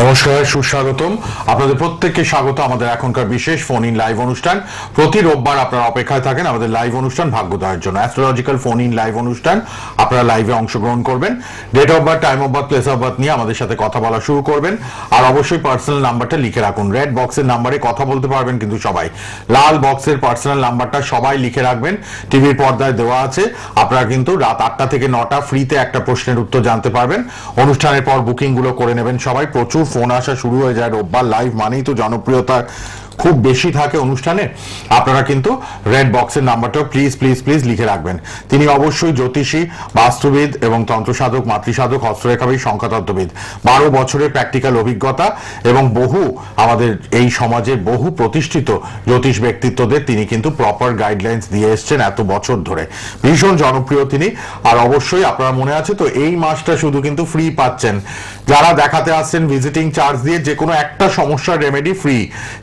নমস্কার, সুস্বাগতম। আপনাদের প্রত্যেককে স্বাগত আমাদের এখনকার বিশেষ ফোন ইন লাইভ অনুষ্ঠান। প্রতি রোববার আপনারা অপেক্ষায় থাকেন আমাদের লাইভ অনুষ্ঠান ভাগ্যোদয়ের জন্য, অ্যাস্ট্রোলজিক্যাল ফোন ইন লাইভ অনুষ্ঠান। আপনারা লাইভে অংশগ্রহণ করবেন, date of birth, time of birth, place of birth নিয়ে আমাদের সাথে কথা বলা শুরু করবেন। আর অবশ্যই পার্সোনাল নাম্বারটা লিখে রাখুন। রেড বক্সের নাম্বারে কথা বলতে পারবেন কিন্তু সবাই, লাল বক্সের পার্সোনাল নাম্বারটা সবাই লিখে রাখবেন, টিভির পর্দায় দেওয়া আছে। আপনারা কিন্তু রাত 8টা থেকে 9টা ফ্রিতে একটা প্রশ্নের উত্তর জানতে পারবেন। অনুষ্ঠানের পর বুকিং গুলো করে নেবেন সবাই। প্রচুর ফোন আসা শুরু হয়ে যায় রোববার, লাইভ মানেই তো জনপ্রিয়তা খুব বেশি থাকে অনুষ্ঠানে। আপনারা কিন্তু রেড বক্সের নাম্বারটাও প্লিজ প্লিজ প্লিজ লিখে রাখবেন। তিনি অবশ্যই জ্যোতিষী, বাস্তুবিদ এবং তন্ত্রসাধক, মাতৃসাধক, হস্তরেখাবিদ, সংখ্যাতত্ত্ববিদ। 12 বছরের প্র্যাকটিক্যাল অভিজ্ঞতা এবং বহু আমাদের এই সমাজের বহু প্রতিষ্ঠিত জ্যোতিষ ব্যক্তিত্বদের তিনি কিন্তু প্রপার গাইডলাইন্স দিয়ে এসছেন এত বছর ধরে। ভীষণ জনপ্রিয় তিনি। আর অবশ্যই আপনারা মনে আছে তো, এই মাসটা শুধু কিন্তু ফ্রি পাচ্ছেন। যারা দেখাতে আসছেন ভিজিটিং চার্জ দিয়ে, যে কোনো একটা সমস্যার রেমেডি ফ্রি,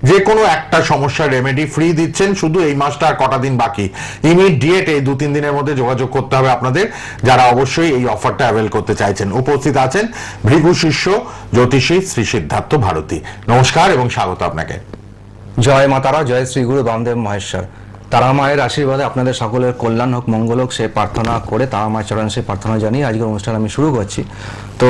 যে কোনো একটা সমস্যার রেমেডি ফ্রি দিচ্ছেন। শুধু এই মাসটা আর কটা দিন বাকি, ইমিডিয়েট এই 2-3 দিনের মধ্যে যোগাযোগ করতে হবে আপনাদের, যারা অবশ্যই এই অফারটা অ্যাভেল করতে চাইছেন। উপস্থিত আছেন ভৃগু শিষ্য জ্যোতিষী শ্রী সিদ্ধার্থ ভারতী। নমস্কার এবং স্বাগত আপনাকে। জয় মা তারা, জয় শ্রী গুরু বামদেব মহেশ্বর। তারা মায়ের আশীর্বাদে আপনাদের সকলের কল্যাণ হোক, মঙ্গল হোক, সে প্রার্থনা করে তারা মায়ের চরণে সে প্রার্থনা জানিয়ে আজকের অনুষ্ঠান আমি শুরু করছি। তো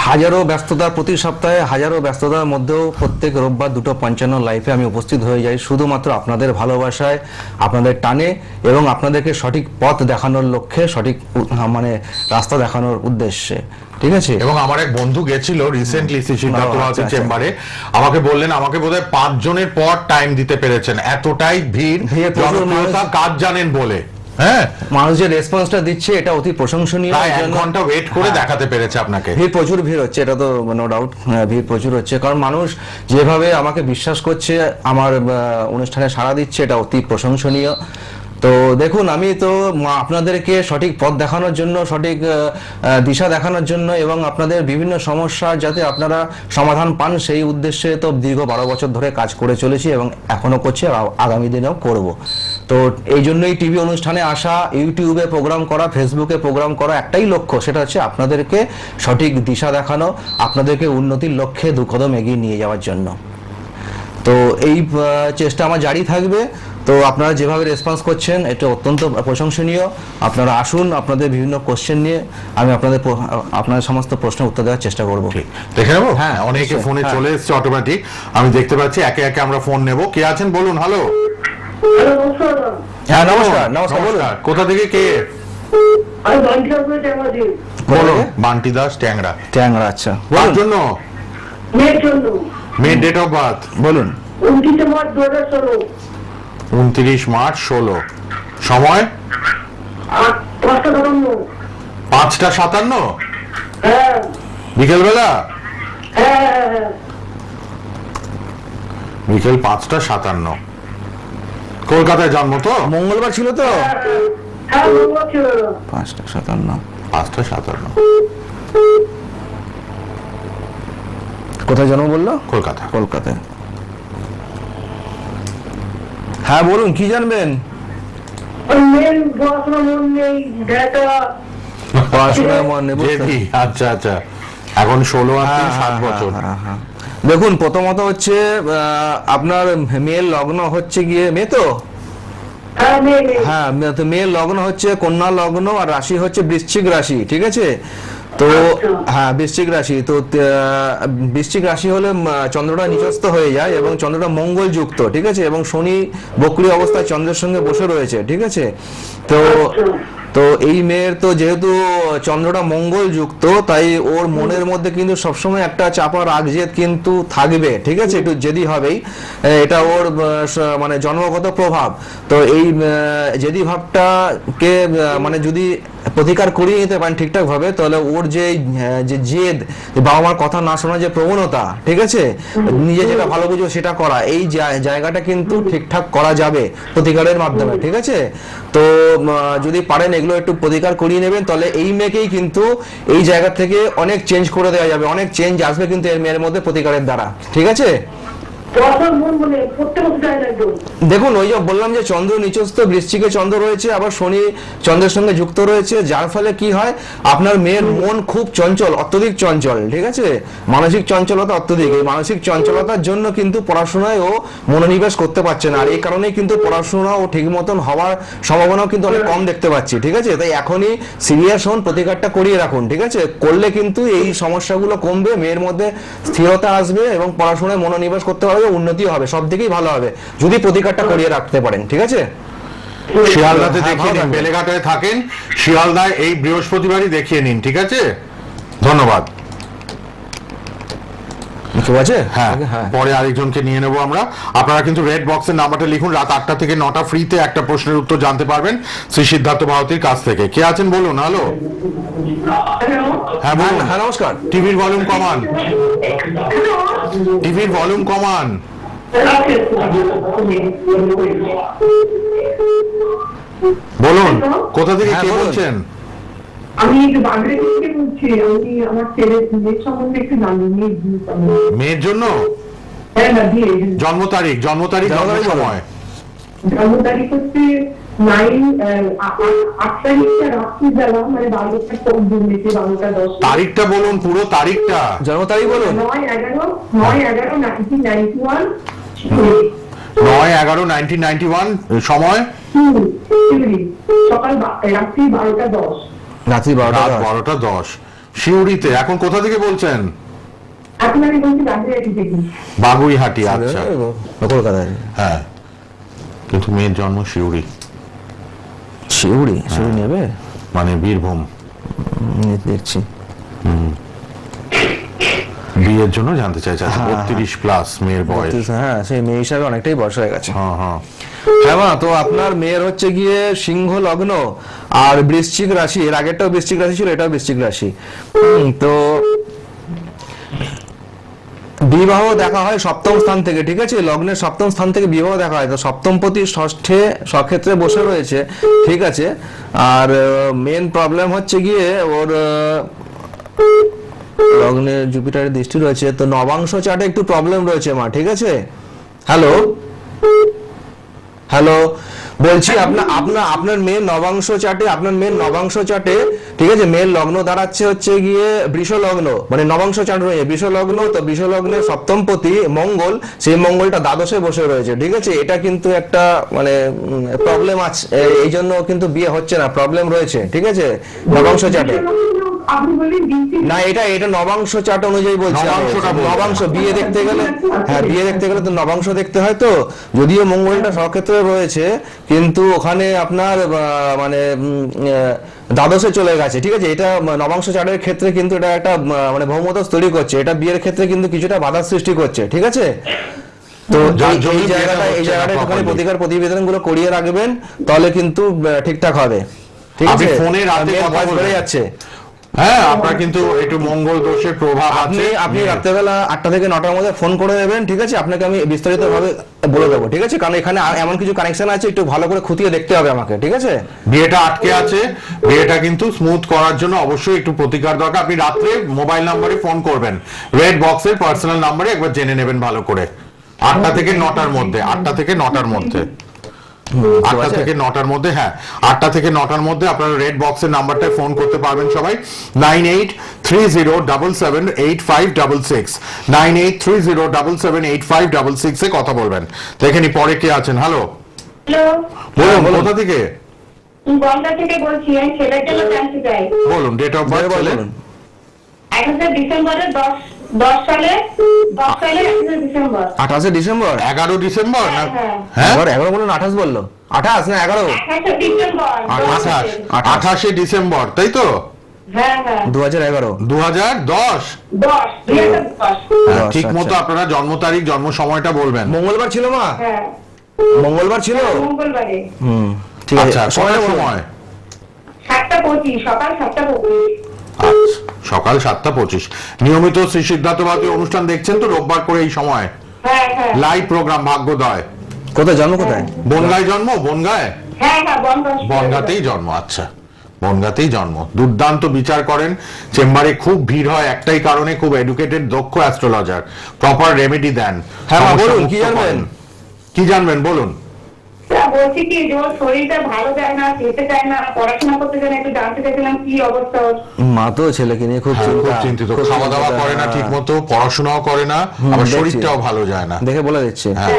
হাজারো ব্যস্ততা, প্রতি সপ্তাহে হাজারো ব্যস্ততার মধ্যেও প্রত্যেক রোববার 2:55 লাইভে আমি উপস্থিত হয়ে যাই শুধুমাত্র আপনাদের ভালোবাসায়, আপনাদের টানে এবং আপনাদেরকে সঠিক পথ দেখানোর লক্ষ্যে, সঠিক রাস্তা দেখানোর উদ্দেশ্যে। ঠিক আছে। এবং আমার এক বন্ধু গেছিল রিসেন্টলি সিদ্ধার্থ ভারতী চেম্বারে, আমাকে বললেন আমাকে বোধহয় 5 জনের পর টাইম দিতে পেরেছেন, এতটাই ভিড়, জনপ্রিয়তা কাজ জানেন বলে। হ্যাঁ, মানুষ যে রেসপন্সটা দিচ্ছে এটা অতি প্রশংসনীয়। 1 ঘন্টা ওয়েট করে দেখাতে পেরেছে আপনাকে। প্রচুর ভিড় হচ্ছে, এটা তো নো ডাউট, ভিড় প্রচুর হচ্ছে, কারণ মানুষ যেভাবে আমাকে বিশ্বাস করছে, আমার অনুষ্ঠানে সাড়া দিচ্ছে, এটা অতি প্রশংসনীয়। তো দেখুন, আমি তো আপনাদেরকে সঠিক পথ দেখানোর জন্য, সঠিক দিশা দেখানোর জন্য এবং আপনাদের বিভিন্ন সমস্যা যাতে আপনারা সমাধান পান সেই উদ্দেশ্যে তো দীর্ঘ 12 বছর ধরে কাজ করে চলেছি এবং এখনো করছি, আগামী দিনেও করব। তো এই জন্যই টিভি অনুষ্ঠানে আসা, ইউটিউবে প্রোগ্রাম করা, ফেসবুকে প্রোগ্রাম করা, একটাই লক্ষ্য, সেটা হচ্ছে আপনাদেরকে সঠিক দিশা দেখানো, আপনাদেরকে উন্নতির লক্ষ্যে 2 কদম এগিয়ে নিয়ে যাওয়ার জন্য। তো এই চেষ্টা আমার জারি থাকবে। তো আপনারা যেভাবে রেসপন্স করছেন এটা অত্যন্ত প্রশংসনীয়। আপনারা আসুন, আপনাদের বিভিন্ন কোশ্চেন নিয়ে আমি আপনাদের সমস্ত প্রশ্নের উত্তর দেওয়ার চেষ্টা করব। দেখে নেবো। হ্যাঁ, অনেকে ফোনে চলে এসছে অটোমেটিক, আমি দেখতে পাচ্ছি। একে একে আমরা ফোন নেব। কে আছেন বলুন। হ্যালো। হ্যাঁ, নমস্কার। নমস্কার। কোথা থেকে কে? বান্টি দাস, ট্যাংরা। ট্যাংরা, আচ্ছা। কার জন্য? মেয়ের ডেট অফ বার্থ বলুন। 29 মার্চ 16। সময় 5:57। বিকেলবেলা? বিকেল 5:57। কলকাতায় জন্ম তো? মঙ্গলবার ছিল তো? 5:57। 5:57। কোথায় জন্ম বললো? কলকাতা। কলকাতায়। হ্যাঁ বলুন, কি জানবেন? পড়াশোনায় মন নেই। আচ্ছা আচ্ছা। এখন 16 আর 7 বছর। দেখুন, প্রথমত হচ্ছে আপনার মেয়ের লগ্ন হচ্ছে গিয়ে মেয়ে তো? হ্যাঁ, মেয়ের লগ্ন হচ্ছে কন্যা লগ্ন আর রাশি হচ্ছে বৃশ্চিক রাশি। ঠিক আছে। তো হ্যাঁ, বৃশ্চিক রাশি। তো বৃশ্চিক রাশি হলে চন্দ্রটা নিচস্থ হয়ে যায় এবং চন্দ্রটা মঙ্গল যুক্ত। ঠিক আছে। এবং শনি বক্রী অবস্থায় চন্দ্রের সঙ্গে বসে রয়েছে। ঠিক আছে। তো তো এই মেয়ের তো যেহেতু চন্দ্রটা মঙ্গল যুক্ত, তাই ওর মনের মধ্যে কিন্তু সবসময় একটা চাপা রাগ জেদ কিন্তু থাকবে। ঠিক আছে। একটু জেদি হবেই, এটা ওর জন্মগত প্রভাব। তো এই জেদি ভাবটাকে যদি প্রতিকার করিয়ে নিতে পারেন ঠিকঠাক ভাবে, তাহলে ওর যে জেদ, বাবা মার কথা না শোনার যে প্রবণতা, ঠিক আছে, নিজে যেটা ভালো বুঝো সেটা করা, এই জায়গাটা কিন্তু ঠিকঠাক করা যাবে প্রতিকারের মাধ্যমে। ঠিক আছে। তো যদি পারেন এগুলো একটু প্রতিকার করিয়ে নেবেন, তাহলে এই মেয়েকেই কিন্তু এই জায়গা থেকে অনেক চেঞ্জ করে দেওয়া যাবে, অনেক চেঞ্জ আসবে কিন্তু এর মেয়ের মধ্যে প্রতিকারের দ্বারা। ঠিক আছে। বছর মন মনে প্রত্যেক বছর যায় না একদম। দেখুন ওই যে বললাম যে চন্দ্র নিচস্থ বৃশ্চিকে চন্দ্র রয়েছে, আবার শনি চন্দ্রের সঙ্গে যুক্ত রয়েছে, যার ফলে কি হয় আপনার মেয়ের মন খুব চঞ্চল, অত্যধিক চঞ্চল, ঠিক আছে, মানসিক চঞ্চলতা অত্যধিক। এই মানসিক চঞ্চলতার জন্য কিন্তু পড়াশোনায় ও মনোনিবেশ করতে পারছে না, আর এই কারণেই কিন্তু পড়াশোনা ও ঠিক মতন হওয়ার সম্ভাবনাও কিন্তু অনেক কম দেখতে পাচ্ছি, ঠিক আছে। তাই এখনই সিরিয়াস হন, প্রতিকারটা করিয়ে রাখুন, ঠিক আছে, করলে কিন্তু এই সমস্যাগুলো কমবে, মেয়ের মধ্যে স্থিরতা আসবে এবং পড়াশোনায় মনোনিবেশ করতে পারবে, উন্নতি হবে, সব দিকেই ভালো হবে যদি প্রতিকারটা করিয়ে রাখতে পারেন, ঠিক আছে। শিয়ালদাতে হ্যাঁ, দেখিয়ে ভালো নিন, থাকবেন। বেলেঘাটায় থাকেন, শিয়ালদায় এই বৃহস্পতিবারই দেখিয়ে নিন, ঠিক আছে, ধন্যবাদ। ঠিক আছে, হ্যাঁ, হ্যাঁ। পরে আরেকজনকে নিয়ে নেবো আমরা। আপনারা কিন্তু রেড বক্সের নাম্বারটা লিখুন, রাত 8টা থেকে 9টা ফ্রিতে একটা প্রশ্নের উত্তর জানতে পারবেন শ্রী সিদ্ধার্থ ভারতীর কাছ থেকে। কে আছেন বলুন? হ্যালো, হ্যাঁ বলুন। হ্যাঁ, নমস্কার। টিভির ভলিউম কমান, টিভির ভলিউম কমান। বলুন, কোথা থেকে হ্যাঁ, কে বলুন। বলছেন? আমি বাগড়ে থেকে বলছি, আমি আমার ছেলের মেয়ের সম্বন্ধে একটু জানি, মেয়ের বিয়ে সম্বন্ধে। মেয়ের জন্য হ্যাঁ না, বিয়ে জন্ম তারিখ, জন্ম তারিখ, জন্ম জন্ম তারিখ সময়। জন্ম তারিখ হচ্ছে 8 তারিখটা রাত্রিবেলা, মানে 12টা 12:10। তারিখটা বলুন, পুরো তারিখটা। জন্ম তারিখ বলুন। 9/11/1991 9/11/1991, সময় সকাল রাত্রি 12:10। রাত্রি রাত 12টা। 12টা 10। শিউরিতে। এখন কোথা থেকে বলছেন? এখন আমি বলছি বাগড়াটি থেকে। বাগুইহাটি, আচ্ছা। কলকাতায়। হ্যাঁ, কিন্তু মেয়ের জন্ম শিউরি, শিউড়ি, শিউড়ি নেবে, মানে বীরভূম। দেখছি। বিয়ের জন্য জানতে চাইছে, হ্যাঁ, 32 প্লাস মেয়ের বয়স। হ্যাঁ, সেই মেয়ে হিসাবে অনেকটাই বয়স হয়ে গেছে। হ্যাঁ হ্যাঁ। হ্যাঁ মা, তো আপনার মেয়ের হচ্ছে গিয়ে সিংহ লগ্ন আর বৃশ্চিক রাশি, এর আগেরটাও বৃশ্চিক রাশি ছিল, এটাও বৃশ্চিক রাশি। তো বিবাহ দেখা হয় সপ্তম স্থান থেকে, ঠিক আছে, লগ্নের সপ্তম স্থান থেকে বিবাহ দেখা হয়। তো সপ্তমপতি ষষ্ঠে স্বক্ষেত্রে বসে রয়েছে, ঠিক আছে। আর মেন প্রবলেম হচ্ছে গিয়ে ওর লগ্নে জুপিটারের দৃষ্টি রয়েছে, তো নবাংশ চার্টে একটু প্রবলেম রয়েছে মা, ঠিক আছে। হ্যালো হ্যালো, বলছি আপনার মেয়ের নবাংশ চার্টে, ঠিক আছে, মেয়ের লগ্ন দাঁড়াচ্ছে হচ্ছে গিয়ে বৃষ লগ্ন, মানে নবাংশ চার্ট রয়েছে বৃষ লগ্ন। তো বৃষ লগ্নের সপ্তমপতি মঙ্গল, সেই মঙ্গলটা দ্বাদশে বসে রয়েছে, ঠিক আছে। এটা কিন্তু একটা মানে প্রবলেম আছে, এই জন্য কিন্তু বিয়ে হচ্ছে না, প্রবলেম রয়েছে, ঠিক আছে, নবাংশ চার্টে। আপনি বললেন না, এটা নবাংশ চার্ট অনুযায়ী বলছি। নবাংশটা বলুন। নবাংশ বিয়ে দেখতে গেলে, হ্যাঁ, বিয়ে দেখতে গেলে তো নবাংশ দেখতে হয়। তো যদিও মঙ্গলটা স্বক্ষেত্রে রয়েছে, কিন্তু ওখানে আপনার মানে দ্বাদশে চলে গেছে, ঠিক আছে। এটা নবাংশ চার্টের ক্ষেত্রে কিন্তু এটা একটা মানে বহুমতস তৈরি করছে, এটা বিয়ের ক্ষেত্রে কিন্তু কিছুটা বাধার সৃষ্টি করছে, ঠিক আছে। তো যার জন্য এই বিয়েটা জায়গাটা হচ্ছে না একটুখানি properly। প্রতিকার প্রতিবেদন গুলো করিয়ে রাখবেন, তাহলে কিন্তু ঠিকঠাক হবে, ঠিক আপনি আছে। ফোনে রাতে মেয়ের কথা বয়স বলবেন। বেড়ে যাচ্ছে। হ্যাঁ, আপনার কিন্তু একটু মঙ্গল দোষের প্রভাব আছে। আপনি রাত্রেবেলা 8টা থেকে 9টার মধ্যে ফোন করে নেবেন, ঠিক আছে। আপনাকে আমি বিস্তারিত ভাবে বলে দেবো, ঠিক আছে, কারণ এখানে এমন কিছু কানেকশন আছে, একটু ভালো করে খুঁটিয়ে দেখতে হবে আমাকে, ঠিক আছে। বিয়েটা আটকে আছে, বিয়েটা কিন্তু স্মুথ করার জন্য অবশ্যই একটু প্রতিকার দরকার। আপনি রাত্রে মোবাইল নাম্বারে ফোন করবেন, রেড বক্সের পার্সোনাল নাম্বারে একবার জেনে নেবেন ভালো করে। 8টা থেকে 9টার মধ্যে, 8টা থেকে 9টার মধ্যে, 8টা থেকে 9টার মধ্যে, হ্যাঁ 8টা থেকে 9টার মধ্যে আপনারা রেড বক্সের নাম্বারটায় ফোন করতে পারবেন সবাই। 9830778566, 9830778566 এ কথা বলবেন। দেখেনি পরে কে আছেন। হ্যালো, হ্যালো, বলুন কোথা থেকে? বনগা থেকে বলছি, আমি ছেলের জন্য জানতে চাই। বলুন ডেট অফ বার্থ। বলুন। 21 ডিসেম্বরের 10 সালে 21 ডিসেম্বর। 28 ডিসেম্বর। 11 ডিসেম্বর না? হ্যাঁ, হ্যাঁ 11 বলুন, 28 বললো, 28 না 11, 28 ডিসেম্বর। 28 ডিসেম্বর, তাই তো? হ্যাঁ হ্যাঁ, 2011। 2010। 2010। হ্যাঁ, ঠিক আচ্ছা। মতো আপনারা জন্ম তারিখ, জন্ম সময়টা বলবেন। মঙ্গলবার ছিল মা, হ্যাঁ, মঙ্গলবার ছিল। মঙ্গলবারে। ঠিক আছে, আচ্ছা, সময়টা কটার বলুন। সময়? 7:25, সকাল 7:25। আচ্ছা, সকাল 7:25। নিয়মিত শ্রী সিদ্ধার্থ ভারতীর অনুষ্ঠান দেখছেন তো রোববার করে এই সময়? হ্যাঁ হ্যাঁ লাইভ প্রোগ্রাম ভাগ্যোদয়। কোথায় জন্ম, কোথায়? বনগায় জন্ম? বনগায়? হ্যাঁ হ্যাঁ, বনগাতেই জন্ম, আচ্ছা। বনগাঁতেই জন্ম। দুর্দান্ত বিচার করেন, চেম্বারে খুব ভিড় হয় একটাই কারণে, খুব এডুকেটেড দক্ষ অ্যাস্ট্রোলজার, প্রপার রেমেডি দেন। হ্যাঁ, সমস্যা বলুন, মুক্ত কি জানবেন? করেন। কি জানবেন বলুন। বলছি কি যে ওর শরীরটা ভালো যায় না, খেতে চায় না, পড়াশোনা করতে চায় না, একটু জানতে চাইছিলাম কি অবস্থা ওর। মা তো ছেলেকে নিয়ে খুব হ্যাঁ, খুব চিন্তিত, খুব খাওয়া দাওয়া চিন্তিত, করে না হ্যাঁ। ঠিক মতো, পড়াশোনাও করে না, আবার দেখছি। শরীরটাও ভালো যায় না। দেখে বলে দিচ্ছে। হ্যাঁ,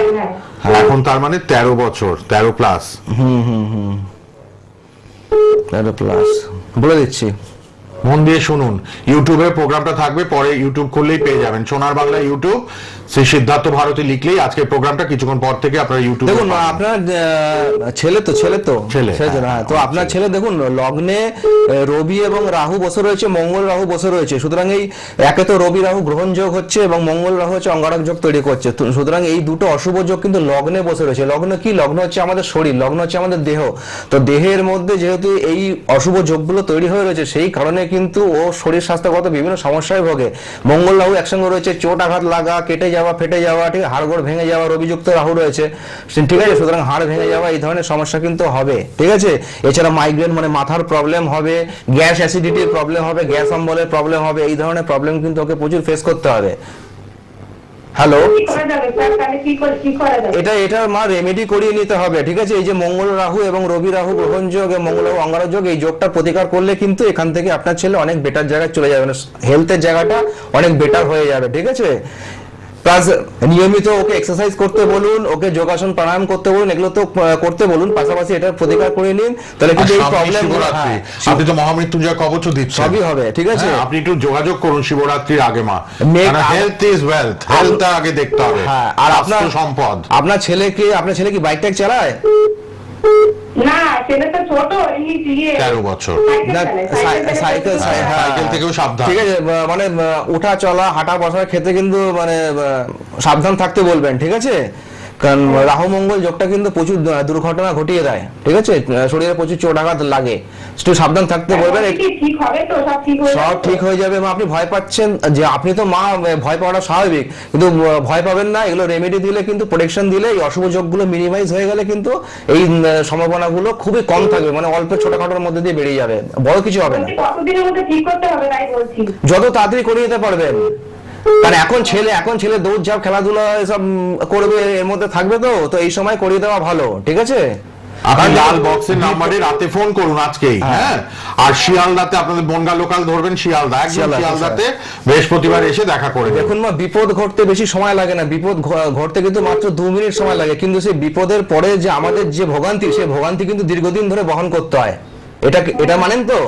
হ্যাঁ। এখন তার মানে 13 বছর, 13 প্লাস। 13+ বলে দিচ্ছি। মন দিয়ে শুনুন, ইউটিউবে প্রোগ্রামটা থাকবে, পরে ইউটিউব খুললেই পেয়ে যাবেন, সোনার বাংলা ইউটিউব, সেই সিদ্ধার্থ ভারতী লিখলেই আজকের প্রোগ্রামটা কিছুক্ষণ পর থেকে আপনারা ইউটিউবে দেখুন আপনার ছেলে তো ছেলে, হ্যাঁ, তো আপনার ছেলে দেখুন লগ্নে রবি এবং রাহু বসে রয়েছে, মঙ্গল রাহু বসে রয়েছে, সুতরাং এই একে তো রবি রাহু গ্রহণ যোগ হচ্ছে এবং মঙ্গল রাহু হচ্ছে অঙ্গারক যোগ তৈরি করছে, সুতরাং এই দুটো অশুভ যোগ কিন্তু লগ্নে বসে রয়েছে। লগ্ন কি? লগ্ন হচ্ছে আমাদের শরীর, লগ্ন হচ্ছে আমাদের দেহ। তো দেহের মধ্যে যেহেতু এই অশুভ যোগগুলো তৈরি হয়ে রয়েছে, সেই কারণে কিন্তু ও শরীর স্বাস্থ্যগত বিভিন্ন সমস্যায় ভোগে। মঙ্গল রাহু একসঙ্গে রয়েছে, চোট আঘাত লাগা, কেটে যাওয়া, ফেটে যাওয়া, ঠিক হাড়গোড় ভেঙে যাওয়া, রবিযুক্ত রাহু রয়েছে, ঠিক আছে, সুতরাং হাড় ভেঙে যাওয়া এই ধরনের সমস্যা কিন্তু হবে, ঠিক আছে। এছাড়া মাইগ্রেন মানে মাথার প্রবলেম হবে, গ্যাস অ্যাসিডিটির প্রবলেম হবে, গ্যাস অম্বলের প্রবলেম হবে, এই ধরনের প্রবলেম কিন্তু ওকে প্রচুর ফেস করতে হবে। হ্যালো, কি করা যাবে স্যার? তাহলে কি করা যাবে? এটার মা রেমেডি করিয়ে নিতে হবে, ঠিক আছে। এই যে মঙ্গল রাহু এবং রবি রাহু গ্রহণ যোগ এবং মঙ্গল রাহু অঙ্গারক যোগ, এই যোগটা প্রতিকার করলে কিন্তু এখান থেকে আপনার ছেলে অনেক বেটার জায়গায় চলে যাবে, হেলথের জায়গাটা অনেক বেটার হয়ে যাবে, ঠিক আছে। প্লাস নিয়মিত ওকে এক্সারসাইজ করতে বলুন, ওকে যোগাসন প্রাণায়াম করতে বলুন, এগুলো তো করতে বলুন, পাশাপাশি এটার প্রতিকার করে নিন, তাহলে কিন্তু এই প্রবলেম আপনি তো মহামৃত্যুঞ্জয় কবচও দিচ্ছেন, সবই হবে, ঠিক আছে। আপনি একটু যোগাযোগ করুন শিবরাত্রির আগে মা, হেলথ ইজ ওয়েলথ, হেলথটা আগে দেখতে হবে। হ্যাঁ, আর আপনার সম্পদ। আপনার ছেলে কি বাইক টাইক চালায়? না, ছেলে তো ছোট, এই 13 বছর, সাইকেল সাইকেল থেকেও সাবধান, ঠিক আছে, মানে ওঠা চলা হাঁটা বসা খেতে কিন্তু মানে সাবধান থাকতে বলবেন, ঠিক আছে। কারণ রাহু মঙ্গল যোগটা কিন্তু প্রচুর দুর্ঘটনা ঘটিয়ে দেয়, ঠিক আছে, শরীরে প্রচুর চোট আঘাত লাগে, একটু সাবধান থাকতে বলবেন। ঠিক হবে তো? সব ঠিক হয়ে যাবে মা। আপনি ভয় পাচ্ছেন যে, আপনি তো মা, ভয় পাওয়াটা স্বাভাবিক, কিন্তু ভয় পাবেন না, এগুলো রেমেডি দিলে কিন্তু, প্রোটেকশন দিলে এই অশুভ যোগগুলো মিনিমাইজ হয়ে গেলে কিন্তু এই সম্ভাবনাগুলো খুবই কম থাকবে, মানে অল্প ছোটখাটোর মধ্যে দিয়ে বেরিয়ে যাবে, বড় কিছু হবে না। কতদিনের মধ্যে ঠিক করতে হবে তাই বলছি? যত তাড়াতাড়ি করে দিতে পারবেন, কারণ এখন ছেলে দৌড়ঝাঁপ খেলাধুলা এসব করবে, এর মধ্যে থাকবে, তো এই সময় করিয়ে দেওয়া ভালো, ঠিক আছে। আপনি লাল বক্সের নাম্বারে রাতে ফোন করুন আজকেই, হ্যাঁ। আর শিয়ালদাতে আপনাদের বনগা লোকাল ধরবেন, শিয়ালদা, একদম শিয়ালদাতে বৃহস্পতিবার এসে দেখা করে দেখুন মা, বিপদ ঘটতে বেশি সময় লাগে না, বিপদ ঘটতে কিন্তু মাত্র 2 মিনিট সময় লাগে, কিন্তু সেই বিপদের পরে যে আমাদের যে ভোগান্তি, সেই ভোগান্তি কিন্তু দীর্ঘদিন ধরে বহন করতে হয়, এটা মানেন তো,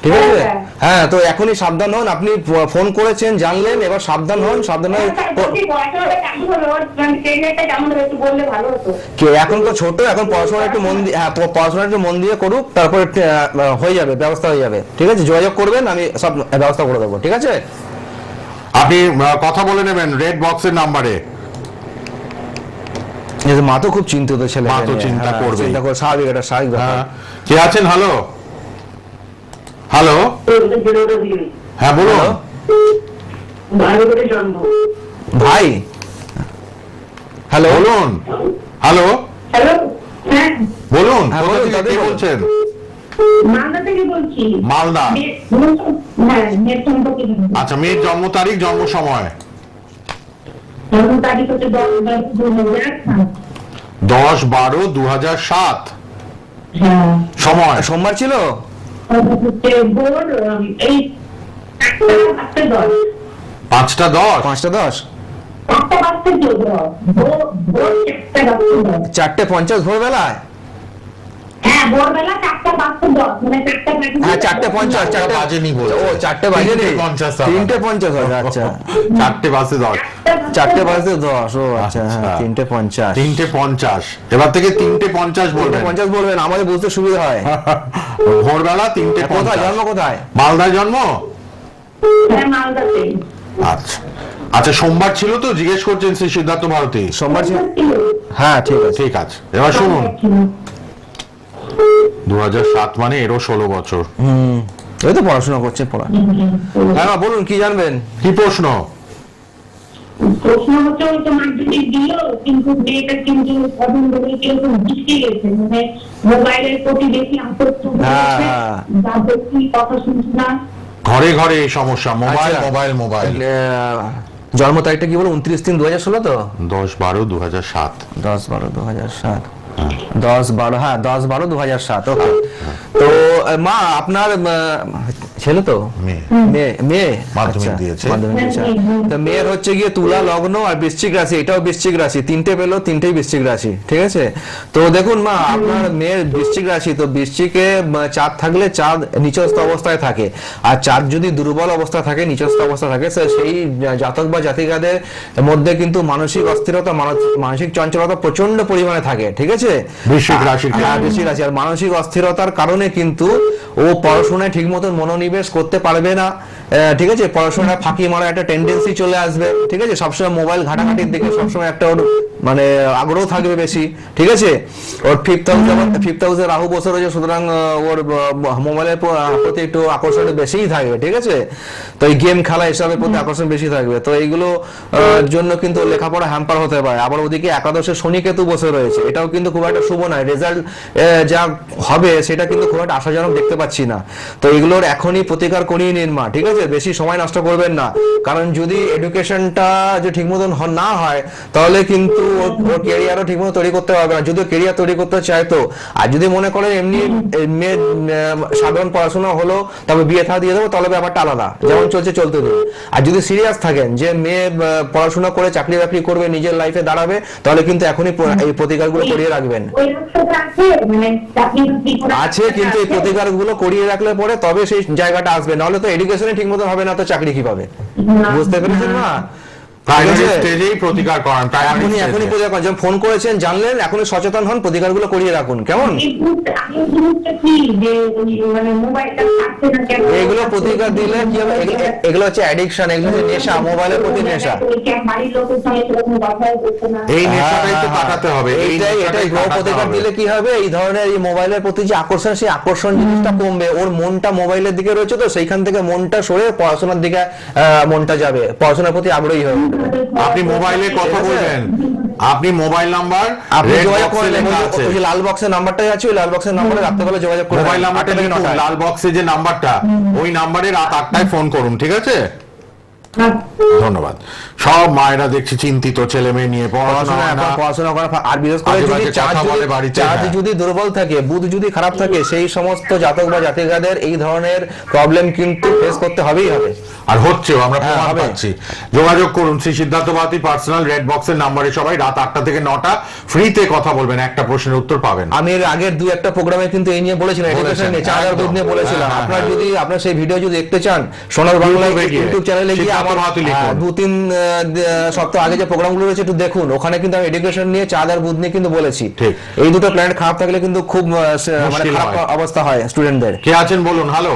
ঠিক আছে। হ্যাঁ, তো এখনই সাবধান হন, আপনি ফোন করেছেন জানলেন, এবার সাবধান হন, সাবধান হয়ে এখন তো ছোট, এখন পড়াশোনা একটু মন দিয়ে, পড়াশোনা একটু মন দিয়ে করুক, তারপরে হয়ে যাবে, ব্যবস্থা হয়ে যাবে, ঠিক আছে। যোগাযোগ করবেন, আমি সব ব্যবস্থা করে দেবো, ঠিক আছে। আপনি কথা বলে নেবেন রেড বক্সের নাম্বারে। মা তো খুব চিন্তিত ছেলে, মা তো চিন্তা করবে, স্বাভাবিক, এটা স্বাভাবিক ব্যাপার। কে আছেন? হ্যালো, হ্যালো, হ্যাঁ বলুন। ভাই, হ্যালো, বলুন, হ্যালো, বলুন, হ্যাঁ, কোথা বলুন, থেকে কে বলছেন? মালদা থেকে বলছি। মালদা। হ্যাঁ, মেয়ের সম্পর্কে আচ্ছা, মেয়ের জন্ম তারিখ, জন্ম সময়? জন্ম তারিখ হচ্ছে 10/12/2007। 10/12/2007। হ্যাঁ। সময়? সোমবার ছিল। ভোর এই 5:10। 5:10। 5:10, 4:50 4:50 ভোরবেলায়। হ্যাঁ, ভোরবেলা 4:10 মানে 4:50। হ্যাঁ, 4:50, 4:00 বাজেনি বলছে। ও 4:00 বাজেনি, 3:50 3:50 হবে, আচ্ছা। 4:10। 4:10, ও আচ্ছা, হ্যাঁ, 3:50। 3:50, এবার থেকে 3:50 বলবেন। 3:50 বলবেন, আমাদের বুঝতে সুবিধা হয়। ভোরবেলা 3:50। কোথায় জন্ম, কোথায়? মালদায় জন্ম? হ্যাঁ, মালদাতে। আচ্ছা আচ্ছা, সোমবার ছিল তো, জিজ্ঞেস করছেন শ্রী সিদ্ধার্থ ভারতী। সোমবার ছিল, হ্যাঁ, ঠিক আছে। ঠিক আছে, এবার শুনুন, 2007 মানে এরও 16 বছর। এই তো পড়াশোনা করছে, পড়া। হ্যাঁ, বলুন, কি জানবেন? কি প্রশ্ন? প্রশ্ন হচ্ছে ওই তো মাধ্যমিক দিল, কিন্তু মেয়েটা কিন্তু পছন্দ করে কিরকম বৃষ্টি গেছে, মানে মোবাইলের প্রতি বেশি আসক্ত হয়েছে, হ্যাঁ। যা দেখছি কথা শুনছি না। ঘরে ঘরে এই সমস্যা, মোবাইল আচ্ছা। Mobile mobile. জন্ম তারিখটা কি বলো? 29/3/2016 তো? 10/12/2007। 10/12/2007, 10/12, হ্যাঁ 10/12/2007। ওকে। তো মা আপনার ছেলে তো? মেয়ে। মেয়ে মাধ্যমিক আচ্ছা, দিয়েছে। মাধ্যমিক দিয়েছে। তো মেয়ের হচ্ছে গিয়ে তুলা লগ্ন আর বৃশ্চিক রাশি, এটাও বৃশ্চিক রাশি, তিনটে পেলো, তিনটেই বৃশ্চিক রাশি, ঠিক আছে? তো দেখুন মা, আপনার মেয়ের বৃশ্চিক রাশি, তো বৃশ্চিকে চাঁদ থাকলে চাঁদ নিচস্থ অবস্থায় থাকে, আর চাঁদ যদি দুর্বল অবস্থা থাকে, নিচস্থ অবস্থা থাকে, সেই জাতক বা জাতিকাদের মধ্যে কিন্তু মানসিক অস্থিরতা, মানসিক চঞ্চলতা প্রচন্ড পরিমাণে থাকে, ঠিক আছে? বৃশ্চিক রাশির ক্ষেত্রে। হ্যাঁ, বৃশ্চিক রাশি। আর মানসিক অস্থিরতার কারণে কিন্তু ও পড়াশোনায় ঠিক মতো মনোনিবেশ করতে পারবে না, ঠিক আছে? পড়াশোনায় ফাঁকি মারার একটা টেন্ডেন্সি চলে আসবে, ঠিক আছে? সবসময় মোবাইল ঘাটাঘাটির দিকে সবসময় একটা ওর মানে আগ্রহ থাকবে বেশি, ঠিক আছে? ওর ফিফথ হাউসে রাহু বসে রয়েছে, সুতরাং ওর মোবাইলের প্রতি একটু আকর্ষণ বেশিই থাকবে, ঠিক আছে? তো এই গেম খেলা এসবের প্রতি আকর্ষণ বেশি থাকবে, তো এইগুলো জন্য কিন্তু লেখাপড়া হ্যাম্পার হতে পারে। আবার ওদিকে একাদশে শনি কেতু বসে রয়েছে, এটাও কিন্তু খুব একটা শুভ নয়। রেজাল্ট যা হবে সেটা কিন্তু খুব একটা আশাজনক দেখতে পাচ্ছি না। তো এগুলোর এখনই প্রতিকার করিয়ে নিন মা, ঠিক আছে? বেশি সময় নষ্ট করবেন না, কারণ যদি এডুকেশনটা যে ঠিক মতন না হয়, তাহলে কিন্তু ওর ক্যারিয়ারও ঠিক মতো তৈরি করতে পারবে না, যদিও ক্যারিয়ার তৈরি করতে চাইতো। আর যদি মনে করেন এমনি মেয়ে সাধারণ পড়াশোনা হলো, তবে বিয়ে থা দিয়ে দেবো, তাহলে ব্যাপারটা আলাদা, যেমন চলছে চলতে দিন। আর যদি সিরিয়াস থাকেন যে মেয়ে পড়াশোনা করে চাকরি বাকরি করবে, নিজের লাইফে দাঁড়াবে, তাহলে কিন্তু এখনই এই প্রতিকারগুলো করিয়ে রাখবেন। ওই রাস্তাটা আছে, মানে চাকরি বাকরি করা আছে, কিন্তু এই প্রতিকারগুলো করিয়ে রাখলে পরে তবে সেই জায়গাটা আসবে, নাহলে তো এডুকেশনে ঠিক মতো হবে না, তো চাকরি কি পাবে? বুঝতে পেরেছেন না? প্রাইমারি স্টেজেই প্রতিকার করান, প্রাইমারি এখনই স্টেজে। প্রতিকার করেন, যেমন ফোন করেছেন জানলেন, এখনই সচেতন হন, প্রতিকারগুলো করিয়ে রাখুন, কেমন? জিনিসটা কি যে মানে মোবাইলটা থাকছে না কেন? এগুলো প্রতিকার দিলে কি হবে? এগুলো হচ্ছে অ্যাডিকশন, এগুলো হচ্ছে নেশা, মোবাইলের প্রতি নেশা। বাড়ির লোকের সঙ্গে সেরকম কথাই বলছে না। এই নেশাটাই তো কাটাতে হবে, এই এটাই নেশাটাই গ্রহ কাটাতে প্রতিকার হবে। দিলে কি হবে? এই ধরনের এই মোবাইলের প্রতি যে আকর্ষণ, সেই আকর্ষণ জিনিসটা কমবে, ওর মনটা মোবাইলের দিকে রয়েছে, তো সেইখান থেকে মনটা সরে পড়াশোনার দিকে মনটা যাবে, পড়াশোনার প্রতি আগ্রহী হবে। আপনি মোবাইলে কথা বলবেন, আপনি মোবাইল নাম্বার আপনি রেড যোগাযোগ বক্সে করে লেখা আছে, ওই যে লাল বক্সের নাম্বারটাই আছে, ওই লাল বক্সের নাম্বারে রাত্রেবেলা যোগাযোগ করে মোবাইল নাম্বারটা লিখুন, লাল বক্সে যে নাম্বারটা, ওই নাম্বারে রাত 8টায় ফোন করুন, ঠিক আছে? ধন্যবাদ। সব মায়েরা দেখছি চিন্তিত ছেলে মেয়ে নিয়ে, পড়াশোনা হয় না। পড়াশোনা করা, আর বিশেষ করে আজে যদি বাজে কথা বলে বাড়িতে, চাঁদ হ্যাঁ। যদি দুর্বল থাকে, বুধ যদি খারাপ থাকে, সেই সমস্ত জাতক বা জাতিকাদের এই ধরনের প্রবলেম কিন্তু ফেস করতে হবেই হবে। আর হচ্ছেও, আমরা প্রমাণ হবে। পাচ্ছি। যোগাযোগ করুন শ্রী সিদ্ধার্থ ভারতী পার্সোনাল রেড বক্সের নাম্বারে, সবাই রাত 8টা থেকে 9টা ফ্রিতে কথা বলবেন, একটা প্রশ্নের উত্তর পাবেন। আমি এর আগের দু একটা প্রোগ্রামে কিন্তু এই নিয়ে বলেছিলাম, এডুকেশন নিয়ে, চাঁদ আর বুধ নিয়ে বলেছিলাম। হ্যাঁ, আপনারা হ্যাঁ। যদি আপনার সেই ভিডিও যদি দেখতে চান, সোনার বাংলা YouTube-এ গিয়ে, ইউটিউব চ্যানেলে গিয়ে সিদ্ধার্থ আমার ভারতী লিখুন। 2-3 সপ্তাহ আগে যে প্রোগ্রামগুলো রয়েছে একটু দেখুন, ওখানে কিন্তু আমি এডুকেশন নিয়ে, চাঁদ আর বুধ নিয়ে কিন্তু বলেছি। ঠিক। এই দুটো প্ল্যানেট খারাপ থাকলে কিন্তু খুব মানে মুশকিল খারাপ হয়। অবস্থা হয় স্টুডেন্টদের। কে আছেন বলুন? হ্যালো,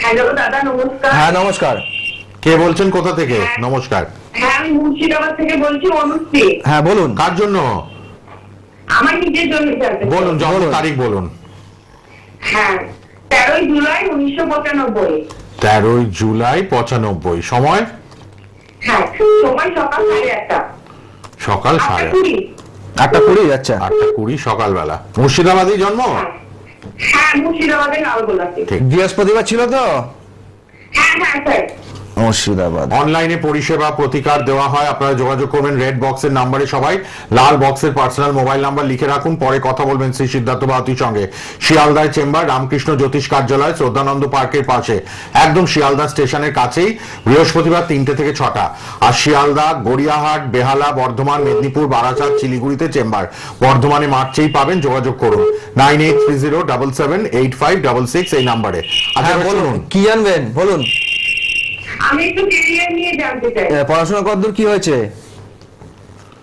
হ্যালো দাদা, নমস্কার। হ্যাঁ নমস্কার। কে বলছেন, কোথা থেকে? নমস্কার। হ্যাঁ, আমি মুর্শিদাবাদ থেকে বলছি, অনুশ্রী। হ্যাঁ বলুন। কার জন্য আমার নিজের জন্য জানতে চাই। বলুন, জন্ম বলুন। তারিখ বলুন। হ্যাঁ, 13ই জুলাই 1995। 13ই জুলাই 95। সময়? হ্যাঁ, সময় সকাল 1:30। সকাল 8:30। 8:20, আচ্ছা। 8:20 সকালবেলা। মুর্শিদাবাদে জন্ম? হ্যাঁ, মুর্শিদাবাদের লালগোলাতে। ঠিক। বৃহস্পতিবার ছিল তো? হ্যাঁ হ্যাঁ স্যার। মুর্শিদাবাদ। অনলাইনে পরিষেবা প্রতিকার দেওয়া হয়, আপনারা যোগাযোগ করবেন রেড বক্সের নাম্বারে, সবাই লাল বক্সের পার্সোনাল মোবাইল নাম্বার লিখে রাখুন, পরে কথা বলবেন শ্রী সিদ্ধার্থ ভারতীর সঙ্গে। শিয়ালদায় চেম্বার, রামকৃষ্ণ জ্যোতিষ কার্যালয়, শ্রদ্ধানন্দ পার্কের পাশে, একদম শিয়ালদা স্টেশনের কাছেই, বৃহস্পতিবার 3টে থেকে 6টা। আর শিয়ালদা, গড়িয়াহাট, বেহালা, বর্ধমান, মেদিনীপুর, বারাসাত, শিলিগুড়িতে চেম্বার। বর্ধমানে মার্চেই পাবেন, যোগাযোগ করুন 9830778566 এই নাম্বারে। আচ্ছা হ্যাঁ বলুন, শুনুন, কি জানবেন বলুন। আমি একটু ক্যারিয়ার নিয়ে জানতে চাই। পড়াশোনা কতদূর কি হয়েছে?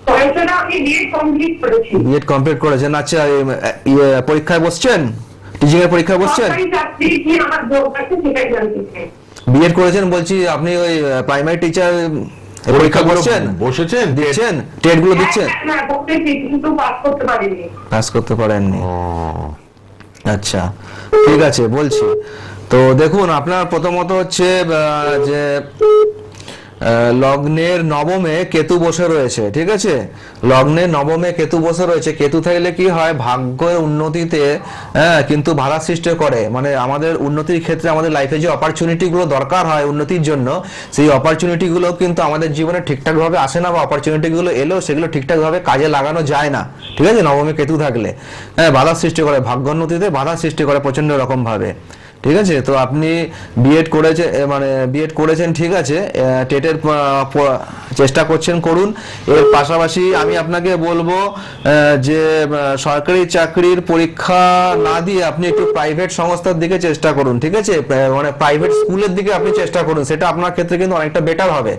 পড়াশোনা আমি বিএড কমপ্লিট করেছি। বিএড কমপ্লিট করেছেন, আচ্ছা। পরীক্ষায় বসছেন, টিচিং এর পরীক্ষায় বসছেন? সরকারি চাকরি কি আমার যোগ আছে সেটাই জানতে চাই। বিএড করেছেন বলছি, আপনি ওই প্রাইমারি টিচার পরীক্ষা বসছেন, বসেছেন, দিচ্ছেন, টেট গুলো দিচ্ছেন? হ্যাঁ, হ্যাঁ, বসেছি, কিন্তু পাস করতে পারিনি। পাস করতে পারেননি? ও, আচ্ছা ঠিক আছে, বলছি। তো দেখুন, আপনার প্রথমত হচ্ছে যে লগ্নের নবমে কেতু বসে রয়েছে, ঠিক আছে? লগ্নের নবমে কেতু বসে রয়েছে। কেতু থাকলে কি হয়, ভাগ্যের উন্নতিতে কিন্তু বাধা সৃষ্টি করে। মানে আমাদের উন্নতির ক্ষেত্রে আমাদের লাইফে যে অপরচুনিটি গুলো দরকার হয় উন্নতির জন্য, সেই অপরচুনিটি গুলো কিন্তু আমাদের জীবনে ঠিকঠাক ভাবে আসে না, বা অপরচুনিটি গুলো এলেও সেগুলো ঠিকঠাক ভাবে কাজে লাগানো যায় না, ঠিক আছে? নবমে কেতু থাকলে বাধা সৃষ্টি করে, ভাগ্যোন্নতিতে বাধা সৃষ্টি করে প্রচন্ড রকম ভাবে, ঠিক আছে? তো আপনি বিএড করেছে, মানে বিএড করেছেন, ঠিক আছে, টেটের চেষ্টা করছেন, করুন। এর পাশাপাশি আমি আপনাকে বলবো যে সরকারি চাকরির পরীক্ষা না দিয়ে আপনি একটু প্রাইভেট সংস্থার দিকে চেষ্টা করুন, ঠিক আছে? মানে প্রাইভেট স্কুলের দিকে আপনি চেষ্টা করুন, সেটা আপনার ক্ষেত্রে কিন্তু অনেকটা বেটার হবে।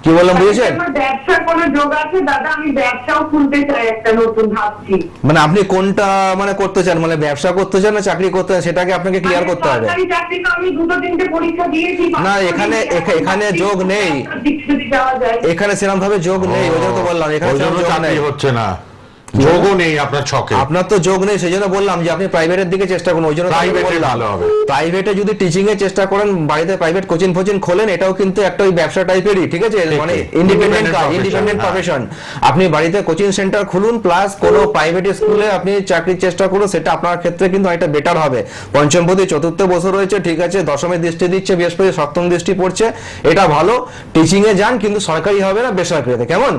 কি বললাম, বুঝেছেন? আমার ব্যবসার কোনো যোগ আছে দাদা? আমি ব্যবসাও খুলতে চাই, একটা নতুন ভাবছি। মানে আপনি কোনটা মানে করতে চান, মানে ব্যবসা করতে চান না চাকরি করতে চান, সেটাকে আপনাকে ক্লিয়ার করতে হবে। সরকারি চাকরি তো আমি 2-3টে পরীক্ষা দিয়েছি। না, এখানে যোগ নেই, যদি যাওয়া যায়। এখানে সেরকম ভাবে যোগ নেই, ওই জন্য তো বললাম এখানে ওই জন্য সেরকম যোগ চাকরি নেই। হচ্ছে না, যোগও নেই আপনার ছকে। আপনার তো যোগ নেই, সেই জন্য বললাম যে আপনি প্রাইভেটের দিকে চেষ্টা করুন। ওই জন্য প্রাইভেটে ভালো হবে। প্রাইভেটে যদি টিচিং এর চেষ্টা করেন, বাড়িতে প্রাইভেট কোচিং ফোচিং খোলেন, এটাও কিন্তু একটা ওই ব্যবসা টাইপেরই, ঠিক আছে? মানে ইন্ডিপেন্ডেন্ট কাজ, ইন্ডিপেন্ডেন্ট প্রফেশন। আপনি বাড়িতে কোচিং সেন্টার খুলুন, প্লাস কোনো প্রাইভেট স্কুলে আপনি চাকরির চেষ্টা করুন, সেটা আপনার ক্ষেত্রে কিন্তু অনেকটা বেটার হবে। পঞ্চমপতি চতুর্থ বছর রয়েছে, ঠিক আছে, দশমে দৃষ্টি দিচ্ছে বৃহস্পতি, সপ্তম দৃষ্টি পড়ছে, এটা ভালো। টিচিং এ যান, কিন্তু সরকারি হবে না, বেসরকারিতে, কেমন?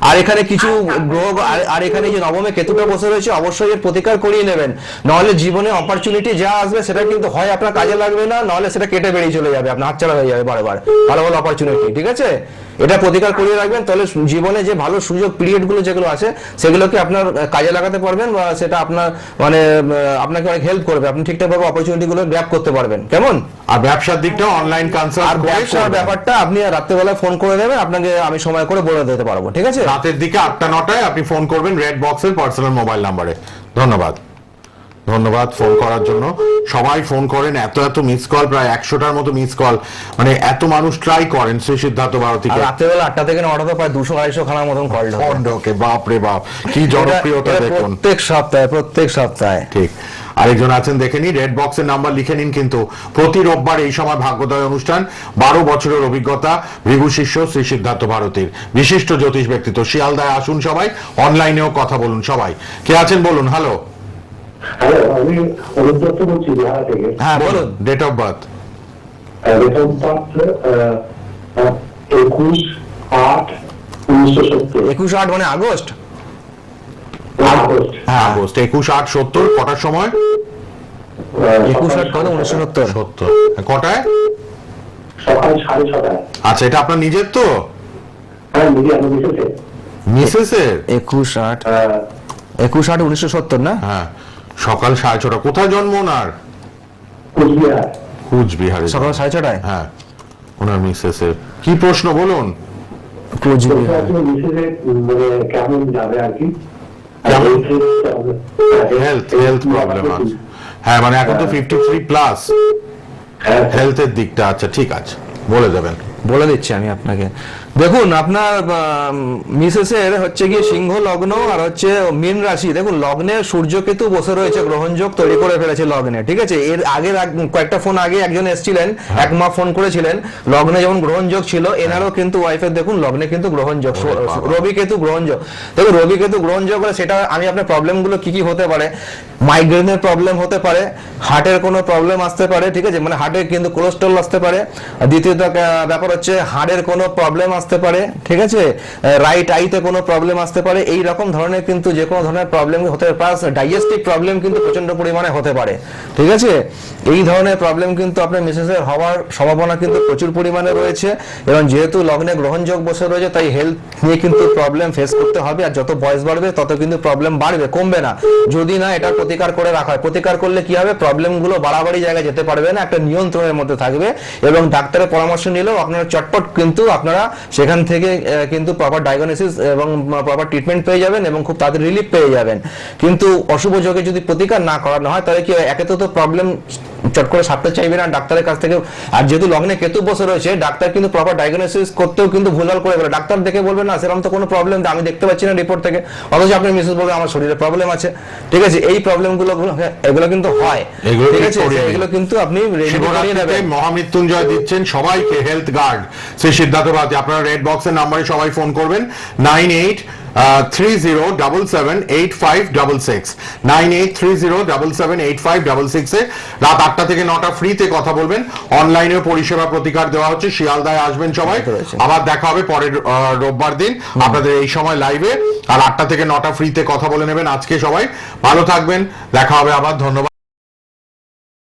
আর এখানে কিছু গ্রহ, আর এখানে যে নবমে কেতুটা বসে রয়েছে, অবশ্যই এর প্রতিকার করিয়ে নেবেন, নাহলে জীবনে অপরচুনিটি যা আসবে সেটা কিন্তু হয় আপনার কাজে লাগবে না, নাহলে সেটা কেটে বেরিয়ে চলে যাবে, আপনার হাতছাড়া হয়ে যাবে বারবার ভালো ভালো অপরচুনিটি, ঠিক আছে? এটা প্রতিকার করিয়ে রাখবেন, তাহলে জীবনে যে ভালো সুযোগ পিরিয়ড গুলো যেগুলো আছে সেগুলোকে আপনার কাজে লাগাতে পারবেন, বা সেটা আপনার মানে আপনাকে অনেক হেল্প করবে, আপনি ঠিকঠাক ভাবে অপরচুনিটি গুলো গ্র্যাব করতে পারবেন, কেমন? আর ব্যবসার দিকটা অনলাইন কনসাল্ট আর ব্যবসার ব্যাপারটা আপনি রাত্রেবেলা ফোন করে দেবেন, আপনাকে আমি সময় করে বলে দিতে পারবো, ঠিক আছে? রাতের দিকে 8টা-9টায় আপনি ফোন করবেন রেড বক্সের পার্সোনাল মোবাইল নাম্বারে। ধন্যবাদ, ধন্যবাদ ফোন করার জন্য। সবাই ফোন করেন, এত মিস কল, প্রায় 100টার মতো মিস কল, মানে এত মানুষ ট্রাই করেন শ্রী সিদ্ধার্থ ভারতীকে। রাত্রেবেলা 8টা থেকে 9টা তো প্রায় 200-250 খানার মতন কল ওকে, বাপ রে বাপ, কি জনপ্রিয়তা দেখুন প্রত্যেক সপ্তাহে। ঠিক। আরেকজন আছেন, দেখে নিন, রেড বক্সের নাম্বার লিখে নিন, কিন্তু প্রতি রোববার এই সময় ভাগ্যোদয় অনুষ্ঠান। 12 বছরের অভিজ্ঞতা, ভৃগু শিষ্য শ্রী সিদ্ধার্থ ভারতীর, বিশিষ্ট জ্যোতিষ ব্যক্তিত্ব। শিয়ালদায় আসুন সবাই, অনলাইনেও কথা বলুন সবাই। কে আছেন বলুন? হ্যালো, হ্যালো, আমি অনুপ দত্ত বলছি বিহার থেকে। হ্যাঁ বলুন। Date of birth? Date of birth 21/8/1970। 21/8 মানে আগস্ট? আগস্ট। হ্যাঁ, আগস্ট 21/8/70। কটার সময়? 21/8 কত? 1970। 70। কটায়? সকাল 6:30টায়। আচ্ছা, এটা আপনার নিজের তো? হ্যাঁ, মিডিয়া মিসেসে। মিসেসের? 21/8/1970 না? হ্যাঁ, সকাল 6:30। কোথায় জন্ম ওনার? কুচবিহার। কুচবিহারে। সকাল 6:30টায়? হ্যাঁ, ওনার মিসেসের কি প্রশ্ন বলুন? কোচবিহার। মিসেসে মানে কেমন যাবে আর কি? হেলথ প্রবলেম আছে। হ্যাঁ, মানে এখন তো 53 প্লাস, হেলথের দিকটা। আচ্ছা, ঠিক আছে, বলে দেবেন। বলে দিচ্ছি আমি আপনাকে। দেখুন, আপনার মিসেসের হচ্ছে গিয়ে সিংহ লগ্ন আর হচ্ছে মীন রাশি। দেখুন, লগ্নে সূর্যকেতু বসে রয়েছে, গ্রহণযোগ তৈরি করে ফেলেছে লগ্নে, ঠিক আছে? এর আগে কয়েকটা ফোন আগে একজন এসেছিলেন, এক মা ফোন করেছিলেন, লগ্নে যেমন গ্রহণযোগ ছিল, এনারও কিন্তু ওয়াইফের দেখুন লগ্নে কিন্তু গ্রহণযোগ, রবি কেতু গ্রহণযোগ। দেখুন, রবি কেতু গ্রহণযোগ হলে সেটা আমি আপনার প্রবলেম গুলো কি কি হতে পারে, মাইগ্রেনের প্রবলেম হতে পারে, হার্টের কোনো প্রবলেম আসতে পারে, ঠিক আছে? মানে হার্টে কিন্তু কোলেস্ট্রল আসতে পারে। দ্বিতীয়ত ব্যাপার হচ্ছে হাড়ের কোনো প্রবলেম আসতে পারে, ঠিক আছে? রাইট আইতে কোনো প্রবলেম আসতে পারে, এই রকম ধরনের কিন্তু যে কোনো ধরনের প্রবলেম হতে পারে। প্লাস ডাইজেস্টিভ প্রবলেম কিন্তু প্রচন্ড পরিমাণে হতে পারে, ঠিক আছে? এই ধরনের প্রবলেম কিন্তু আপনার মিসেসের হওয়ার সম্ভাবনা কিন্তু প্রচুর পরিমাণে রয়েছে, এবং যেহেতু লগ্নে গ্রহণযোগ বসে রয়েছে, তাই হেলথ নিয়ে কিন্তু প্রবলেম ফেস করতে হবে। আর যত বয়স বাড়বে তত কিন্তু প্রবলেম বাড়বে, কমবে না, যদি না এটা প্রতিকার করে রাখা হয়। প্রতিকার করলে কি হবে, প্রবলেমগুলো বাড়াবাড়ি জায়গায় যেতে পারবে না, একটা নিয়ন্ত্রণের মধ্যে থাকবে, এবং ডাক্তারের পরামর্শ নিলেও আপনারা চটপট কিন্তু আপনারা সেখান থেকে কিন্তু প্রপার ডায়াগনোসিস এবং প্রপার ট্রিটমেন্ট পেয়ে যাবেন, এবং খুব তাড়াতাড়ি রিলিফ পেয়ে যাবেন। কিন্তু অশুভ যোগে যদি প্রতিকার না করানো হয়, তাহলে কি হয়, একে তো প্রবলেম চট করে সারতে চাইবে না ডাক্তারের কাছ থেকে। আর যেহেতু লগ্নে কেতু বসে রয়েছে, ডাক্তার কিন্তু প্রপার ডায়াগনোসিস করতেও কিন্তু ভুলভাল করে বলে। ডাক্তার দেখে বলবে না সেরকম তো কোনো প্রবলেম আমি দেখতে পাচ্ছি না রিপোর্ট থেকে, অথচ আপনি মিসেস বলবে আমার শরীরে প্রবলেম আছে। ঠিক আছে, এই প্রবলেমগুলো এগুলো কিন্তু হয়, এগুলো ঠিক ঠিক আছে, করিয়ে নিন। এগুলো কিন্তু আপনি রেডি করিয়ে শিবরাত্রিতে নেবেন। মহামৃত্যুঞ্জয় দিচ্ছেন সবাইকে হেলথ গার্ড শ্রী সিদ্ধার্থ ভারতী। আপনারা রেড বক্সের নাম্বারে সবাই ফোন করবেন 9830778566 9830778566 এ রাত 8টা থেকে 9টা ফ্রিতে কথা বলবেন। অনলাইনেও পরিষেবা প্রতিকার দেওয়া হচ্ছে। শিয়ালদায় আসবেন সবাই। আবার দেখা হবে পরের রোববার দিন আপনাদের এই সময় লাইভে, আর 8টা থেকে 9টা ফ্রিতে কথা বলে নেবেন। আজকে সবাই ভালো থাকবেন, দেখা হবে আবার, ধন্যবাদ।